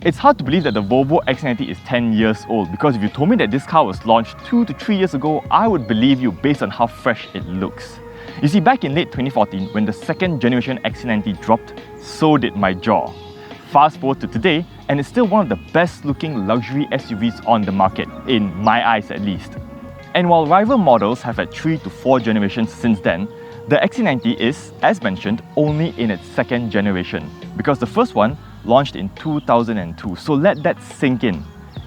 It's hard to believe that the Volvo XC90 is 10 years old, because if you told me that this car was launched 2 to 3 years ago, I would believe you based on how fresh it looks. You see, back in late 2014, when the second generation XC90 dropped, so did my jaw. Fast forward to today, and it's still one of the best looking luxury SUVs on the market, in my eyes at least. And while rival models have had 3 to 4 generations since then, the XC90 is, as mentioned, only in its second generation, because the first one launched in 2002, so let that sink in.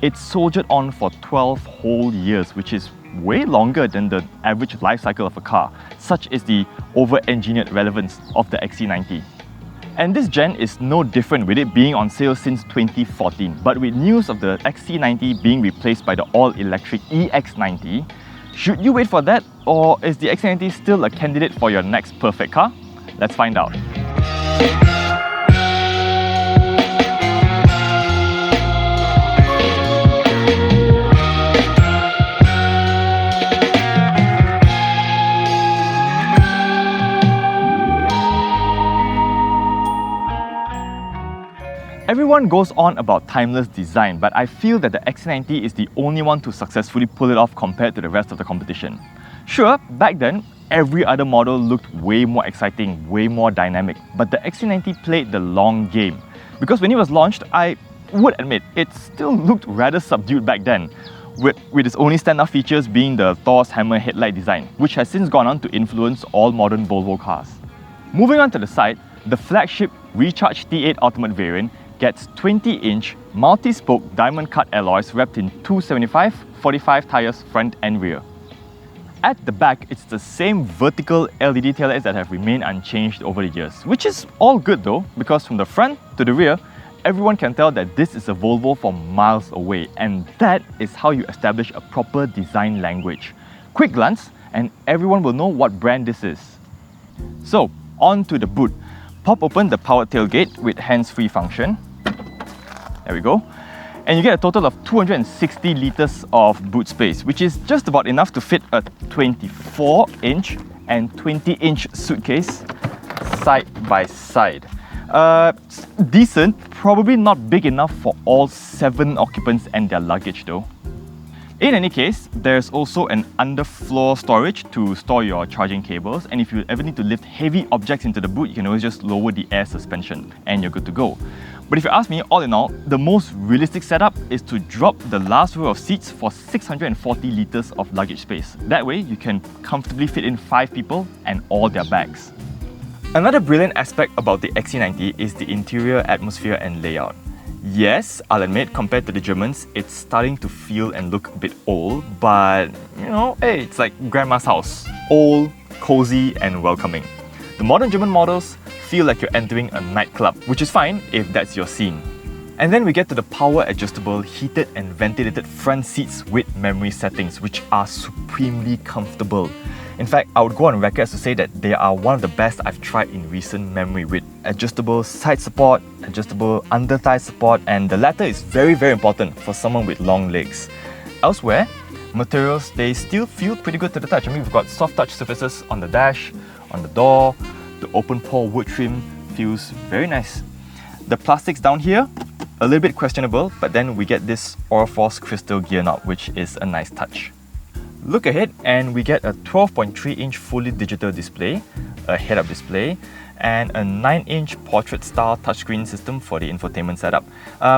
It soldiered on for 12 whole years, which is way longer than the average life cycle of a car. Such is the over-engineered relevance of the XC90. And this gen is no different, with it being on sale since 2014. But with news of the XC90 being replaced by the all-electric EX90, should you wait for that, or is the XC90 still a candidate for your next perfect car? Let's find out. Everyone goes on about timeless design, but I feel that the XC90 is the only one to successfully pull it off compared to the rest of the competition. Sure, back then, every other model looked way more exciting, way more dynamic, but the XC90 played the long game. Because when it was launched, I would admit, it still looked rather subdued back then, with its only standout features being the Thor's hammer headlight design, which has since gone on to influence all modern Volvo cars. Moving on to the side, the flagship Recharge T8 Ultimate variant gets 20-inch multi-spoke diamond-cut alloys wrapped in 275/45 tyres front and rear. At the back, it's the same vertical LED taillights that have remained unchanged over the years, which is all good though, because from the front to the rear, everyone can tell that this is a Volvo from miles away, and that is how you establish a proper design language. Quick glance, and everyone will know what brand this is. So, on to the boot. Pop open the powered tailgate with hands-free function. There we go. And you get a total of 260 litres of boot space, which is just about enough to fit a 24-inch and 20-inch suitcase side by side. Decent, probably not big enough for all 7 occupants and their luggage though. In any case, there's also an underfloor storage to store your charging cables, and if you ever need to lift heavy objects into the boot, you can always just lower the air suspension and you're good to go. But if you ask me, all in all, the most realistic setup is to drop the last row of seats for 640 litres of luggage space. That way, you can comfortably fit in 5 people and all their bags. Another brilliant aspect about the XC90 is the interior atmosphere and layout. Yes, I'll admit, compared to the Germans, it's starting to feel and look a bit old, but you know, hey, it's like grandma's house. Old, cozy and welcoming. The modern German models feel like you're entering a nightclub, which is fine if that's your scene. And then we get to the power adjustable, heated and ventilated front seats with memory settings, which are supremely comfortable. In fact, I would go on record to say that they are one of the best I've tried in recent memory, with adjustable side support, adjustable under thigh support, and the latter is very important for someone with long legs. Elsewhere, materials, they still feel pretty good to the touch. I mean, we've got soft touch surfaces on the dash, on the door, the open pore wood trim feels very nice. The plastics down here, a little bit questionable, but then we get this Orforce crystal gear knob, which is a nice touch. Look ahead and we get a 12.3-inch fully digital display, a head-up display, and a 9-inch portrait-style touchscreen system for the infotainment setup,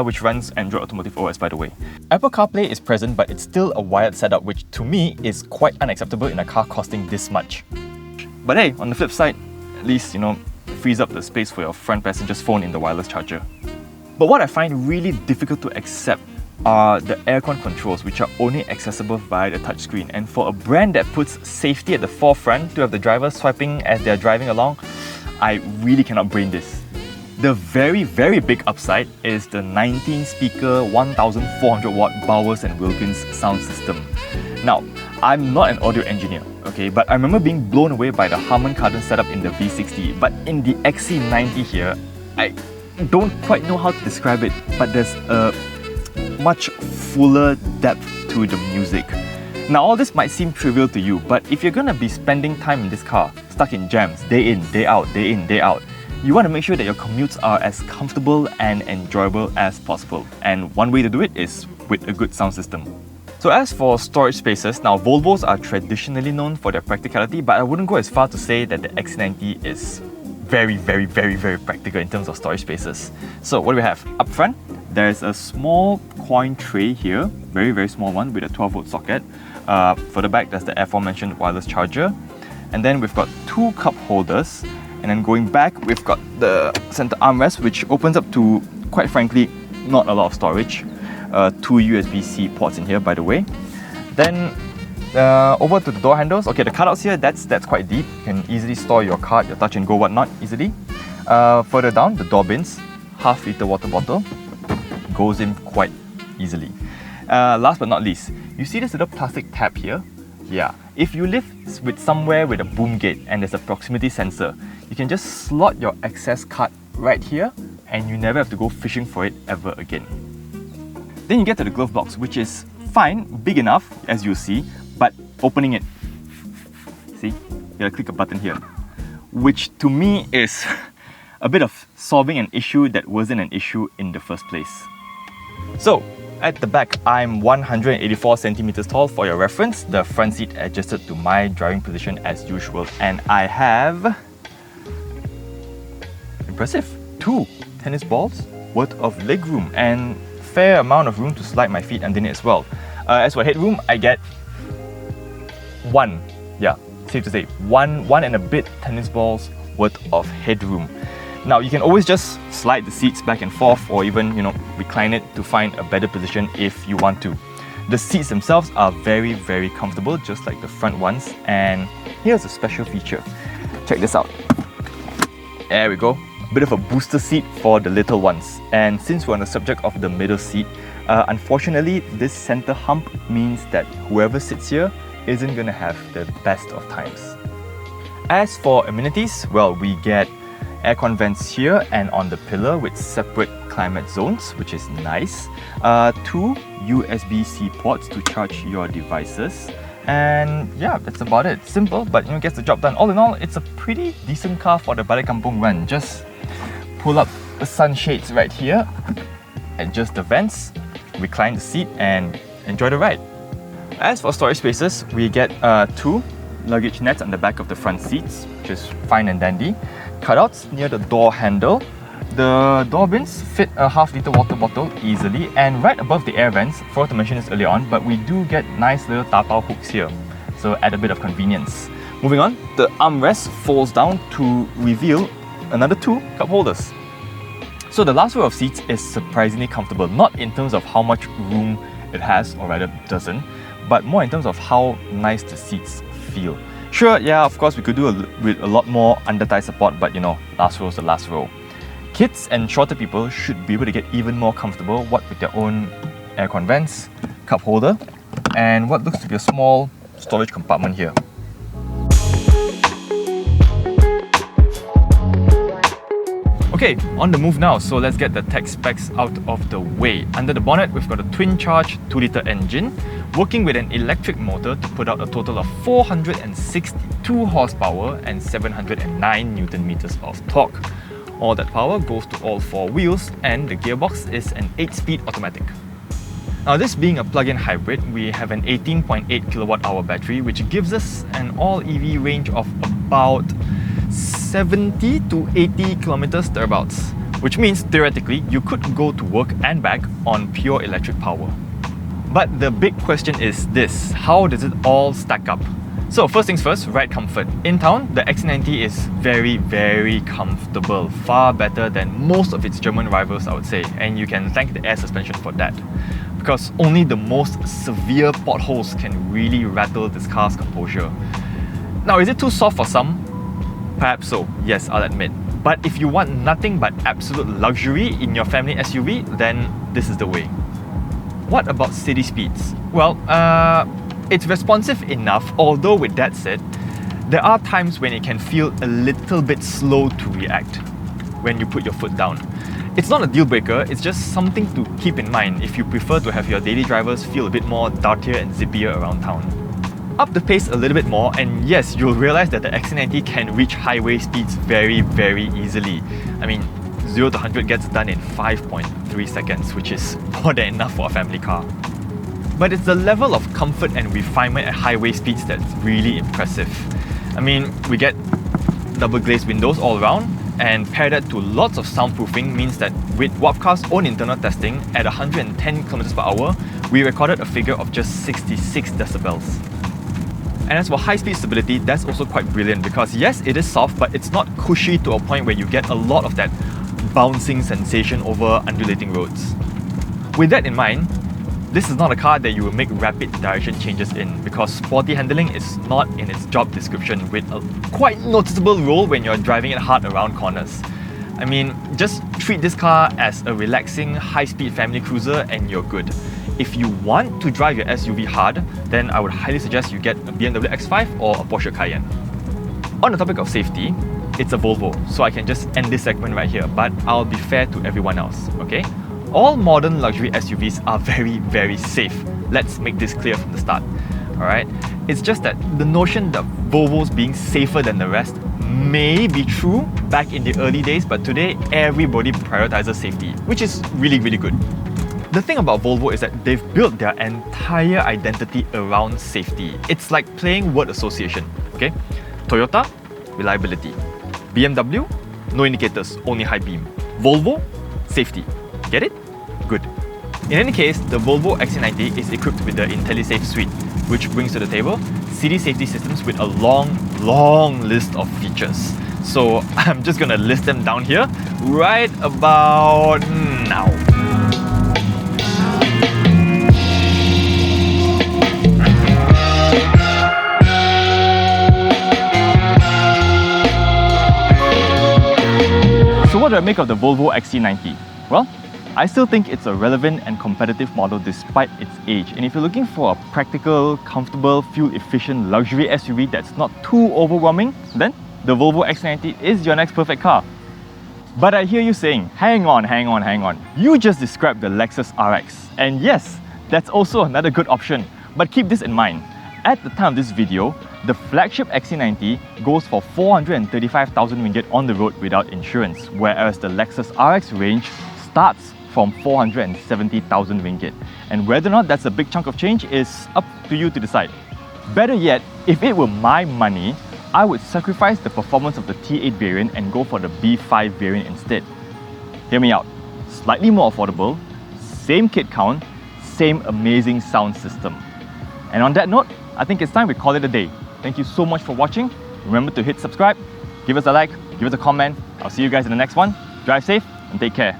which runs Android Automotive OS, by the way. Apple CarPlay is present, but it's still a wired setup, which to me is quite unacceptable in a car costing this much. But hey, on the flip side, at least, you know, it frees up the space for your front passenger's phone in the wireless charger. But what I find really difficult to accept are the aircon controls, which are only accessible via the touchscreen. And for a brand that puts safety at the forefront, to have the driver swiping as they're driving along, I really cannot brain this. The very big upside is the 19-speaker 1400 watt Bowers & Wilkins sound system. Now, I'm not an audio engineer, okay, but I remember being blown away by the Harman Kardon setup in the V60, but in the XC90 here, I don't quite know how to describe it, but there's a much fuller depth to the music. Now, all this might seem trivial to you, but if you're gonna be spending time in this car, stuck in jams, day in, day out, You want to make sure that your commutes are as comfortable and enjoyable as possible. And one way to do it is with a good sound system. So as for storage spaces, now Volvos are traditionally known for their practicality, but I wouldn't go as far to say that the XC90 is very practical in terms of storage spaces. So what do we have? Up front, there's a small coin tray here, very small one with a 12-volt socket. Further back, there's the aforementioned wireless charger. And then we've got two cup holders. And then going back, we've got the center armrest, which opens up to, quite frankly, not a lot of storage. Two USB-C ports in here, by the way. Then over to the door handles. Okay, the cutouts here, that's quite deep. You can easily store your card, your touch and go, whatnot, easily. Further down, the door bins, half-liter water bottle, goes in quite easily. Last but not least, you see this little plastic tab here? Yeah, if you live with somewhere with a boom gate and there's a proximity sensor, you can just slot your access card right here and you never have to go fishing for it ever again. Then you get to the glove box, which is fine, big enough, as you see, but opening it, see, you gotta click a button here, which to me is a bit of solving an issue that wasn't an issue in the first place. So, at the back, I'm 184 centimeters tall for your reference, the front seat adjusted to my driving position as usual, and I have, impressive, 2 tennis balls worth of legroom and fair amount of room to slide my feet underneath as well. As for headroom, I get safe to say, one and a bit tennis balls worth of headroom. Now you can always just slide the seats back and forth or even, recline it to find a better position if you want to. The seats themselves are very comfortable, just like the front ones, and here's a special feature. Check this out. There we go. A bit of a booster seat for the little ones. And since we're on the subject of the middle seat, unfortunately this center hump means that whoever sits here isn't going to have the best of times. As for amenities, well, we get aircon vents here and on the pillar with separate climate zones, which is nice. 2 USB-C ports to charge your devices. And yeah, that's about it. Simple, but gets the job done. All in all, it's a pretty decent car for the Balik Kampung run. Just pull up the sunshades right here, adjust the vents, recline the seat and enjoy the ride. As for storage spaces, we get 2 luggage nets on the back of the front seats, which is fine and dandy. Cutouts near the door handle. The door bins fit a half-liter water bottle easily, and right above the air vents, forgot to mention this earlier on, but we do get nice little tapao hooks here, so add a bit of convenience. Moving on, the armrest folds down to reveal another 2 cup holders. So the last row of seats is surprisingly comfortable, not in terms of how much room it has, or rather doesn't, but more in terms of how nice the seats feel. Sure, yeah, of course we could do with a lot more under-thigh support, but last row is the last row. Kids and shorter people should be able to get even more comfortable, what with their own aircon vents, cup holder, and what looks to be a small storage compartment here. Okay, on the move now, so let's get the tech specs out of the way. Under the bonnet, we've got a twin-charged 2-litre engine, working with an electric motor to put out a total of 462 horsepower and 709 Newton meters of torque. All that power goes to all 4 wheels, and the gearbox is an 8-speed automatic. Now, this being a plug-in hybrid, we have an 18.8 kilowatt-hour battery, which gives us an all-EV range of about 70 to 80 kilometers thereabouts, which means theoretically you could go to work and back on pure electric power. But the big question is this: how does it all stack up? So first things first, ride comfort. In town, the XC90 is very comfortable, far better than most of its German rivals, I would say, and you can thank the air suspension for that, because only the most severe potholes can really rattle this car's composure. Now, is it too soft for some? Perhaps so, yes, I'll admit. But if you want nothing but absolute luxury in your family SUV, then this is the way. What about city speeds? Well, it's responsive enough, although with that said, there are times when it can feel a little bit slow to react when you put your foot down. It's not a deal breaker, it's just something to keep in mind if you prefer to have your daily drivers feel a bit more dartier and zippier around town. Up the pace a little bit more, and yes, you'll realize that the XC90 can reach highway speeds very easily. I mean, 0 to 100 gets done in 5.3 seconds, which is more than enough for a family car. But it's the level of comfort and refinement at highway speeds that's really impressive. I mean, we get double glazed windows all around, and pair that to lots of soundproofing means that with WapCar's own internal testing, at 110 km per hour, we recorded a figure of just 66 decibels. And as for high-speed stability, that's also quite brilliant because yes, it is soft, but it's not cushy to a point where you get a lot of that bouncing sensation over undulating roads. With that in mind, this is not a car that you will make rapid direction changes in because sporty handling is not in its job description with a quite noticeable roll when you're driving it hard around corners. I mean, just treat this car as a relaxing high-speed family cruiser and you're good. If you want to drive your SUV hard, then I would highly suggest you get a BMW X5 or a Porsche Cayenne. On the topic of safety, it's a Volvo, so I can just end this segment right here, but I'll be fair to everyone else, okay? All modern luxury SUVs are very safe. Let's make this clear from the start, alright? It's just that the notion that Volvos being safer than the rest may be true back in the early days, but today everybody prioritizes safety, which is really good. The thing about Volvo is that they've built their entire identity around safety. It's like playing word association, okay? Toyota, reliability. BMW, no indicators, only high beam. Volvo, safety. Get it? Good. In any case, the Volvo XC90 is equipped with the IntelliSafe suite, which brings to the table city safety systems with a long list of features. So I'm just gonna list them down here right about now. So what do I make of the Volvo XC90? Well, I still think it's a relevant and competitive model despite its age. And if you're looking for a practical, comfortable, fuel-efficient luxury SUV that's not too overwhelming, then the Volvo XC90 is your next perfect car. But I hear you saying, hang on. You just described the Lexus RX. And yes, that's also another good option. But keep this in mind. At the time of this video, the flagship XC90 goes for 435,000 ringgit on the road without insurance, whereas the Lexus RX range starts from 470,000 ringgit. And whether or not that's a big chunk of change is up to you to decide. Better yet, if it were my money, I would sacrifice the performance of the T8 variant and go for the B5 variant instead. Hear me out. Slightly more affordable, same kit count, same amazing sound system. And on that note, I think it's time we call it a day. Thank you so much for watching. Remember to hit subscribe, give us a like, give us a comment. I'll see you guys in the next one. Drive safe and take care.